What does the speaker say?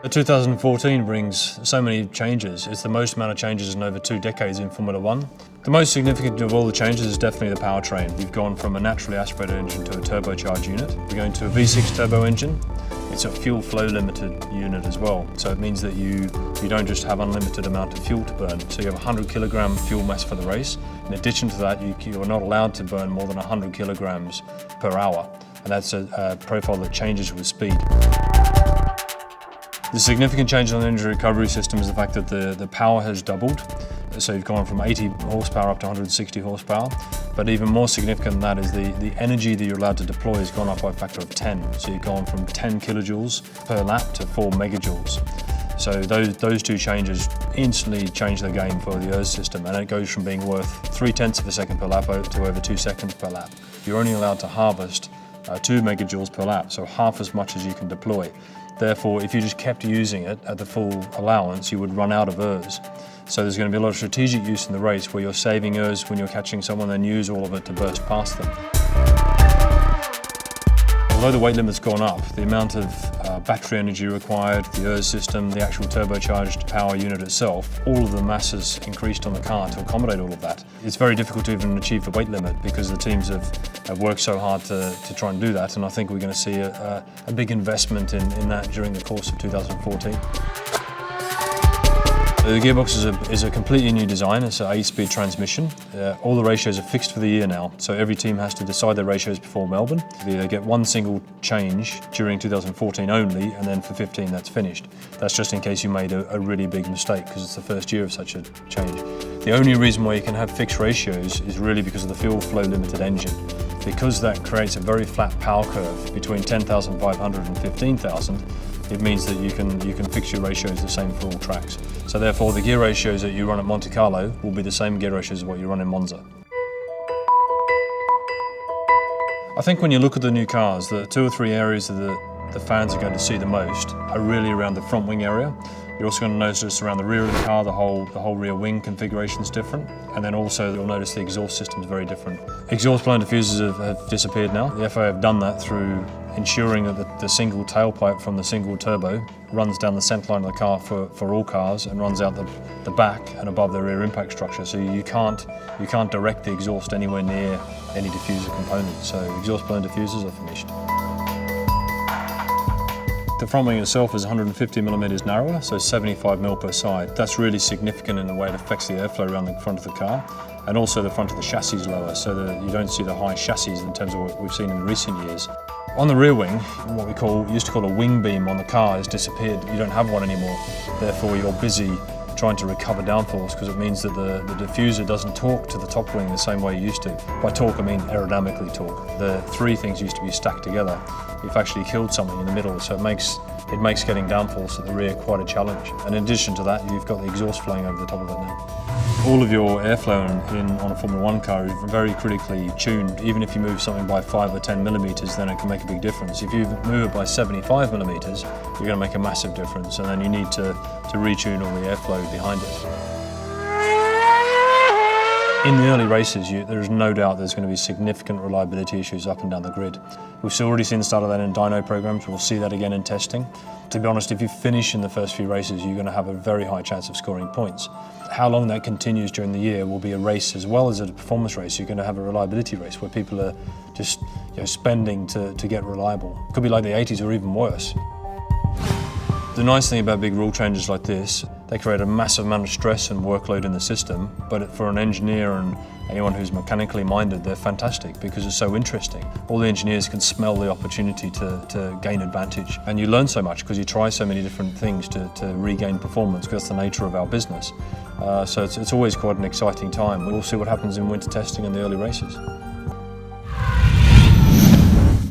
2014 brings so many changes. It's the most amount of changes in over 2 decades in Formula One. The most significant of all the changes is definitely the powertrain. We've gone from a naturally aspirated engine to a turbocharged unit. We're going to a V6 turbo engine. It's a fuel flow limited unit as well. So it means that you don't just have unlimited amount of fuel to burn. So you have 100 kilogram fuel mass for the race. In addition to that, you're not allowed to burn more than 100 kilograms per hour. And that's a profile that changes with speed. The significant change on the engine recovery system is the fact that the power has doubled. So you've gone from 80 horsepower up to 160 horsepower. But even more significant than that is the energy that you're allowed to deploy has gone up by a factor of 10. So you've gone from 10 kilojoules per lap to 4 megajoules. So those two changes instantly change the game for the ERS system, and it goes from being worth 0.3 of a second per lap to over 2 seconds per lap. You're only allowed to harvest 2 megajoules per lap, so half as much as you can deploy. Therefore, if you just kept using it at the full allowance, you would run out of ERS. So there's going to be a lot of strategic use in the race where you're saving ERS when you're catching someone, then use all of it to burst past them. Although the weight limit's gone up, the amount of battery energy required, the ERS system, the actual turbocharged power unit itself, all of the masses increased on the car to accommodate all of that. It's very difficult to even achieve the weight limit because the teams have worked so hard to try and do that, and I think we're going to see a big investment in that during the course of 2014. The gearbox is a completely new design. It's an 8-speed transmission. All the ratios are fixed for the year now, so every team has to decide their ratios before Melbourne. They get one single change during 2014 only, and then for 15 that's finished. That's just in case you made a really big mistake, because it's the first year of such a change. The only reason why you can have fixed ratios is really because of the fuel flow limited engine. Because that creates a very flat power curve between 10,500 and 15,000, it means that you can fix your ratios the same for all tracks. So therefore the gear ratios that you run at Monte Carlo will be the same gear ratios as what you run in Monza. I think when you look at the new cars, the 2 or 3 areas that the fans are going to see the most are really around the front wing area. You're also going to notice around the rear of the car, the whole rear wing configuration is different. And then also you'll notice the exhaust system is very different. Exhaust blown diffusers have disappeared now. The FIA have done that through ensuring that the single tailpipe from the single turbo runs down the centre line of the car for all cars and runs out the back and above the rear impact structure. So you can't direct the exhaust anywhere near any diffuser component. So exhaust blown diffusers are finished. The front wing itself is 150 millimeters narrower, so 75 mil per side. That's really significant in the way it affects the airflow around the front of the car, and also the front of the chassis is lower, so that you don't see the high chassis in terms of what we've seen in recent years. On the rear wing, what we used to call a wing beam on the car has disappeared. You don't have one anymore. Therefore, you're busy trying to recover downforce, because it means that the diffuser doesn't torque to the top wing the same way it used to. By torque, I mean aerodynamically torque. The 3 things used to be stacked together. You've actually killed something in the middle, so it makes getting downforce at the rear quite a challenge. And in addition to that, you've got the exhaust flowing over the top of it now. All of your airflow on a Formula One car is very critically tuned. Even if you move something by 5 or 10 millimeters, then it can make a big difference. If you move it by 75 millimeters, you're going to make a massive difference, and then you need to retune all the airflow behind it. In the early races, there's no doubt there's going to be significant reliability issues up and down the grid. We've already seen the start of that in dyno programs. We'll see that again in testing. To be honest, if you finish in the first few races, you're going to have a very high chance of scoring points. How long that continues during the year will be a race as well as a performance race. You're going to have a reliability race where people are just spending to get reliable. It could be like the 80s or even worse. The nice thing about big rule changes like this, they create a massive amount of stress and workload in the system, but for an engineer and anyone who's mechanically minded, they're fantastic because it's so interesting. All the engineers can smell the opportunity to gain advantage, and you learn so much because you try so many different things to regain performance, because that's the nature of our business. So it's always quite an exciting time. We'll see what happens in winter testing and the early races.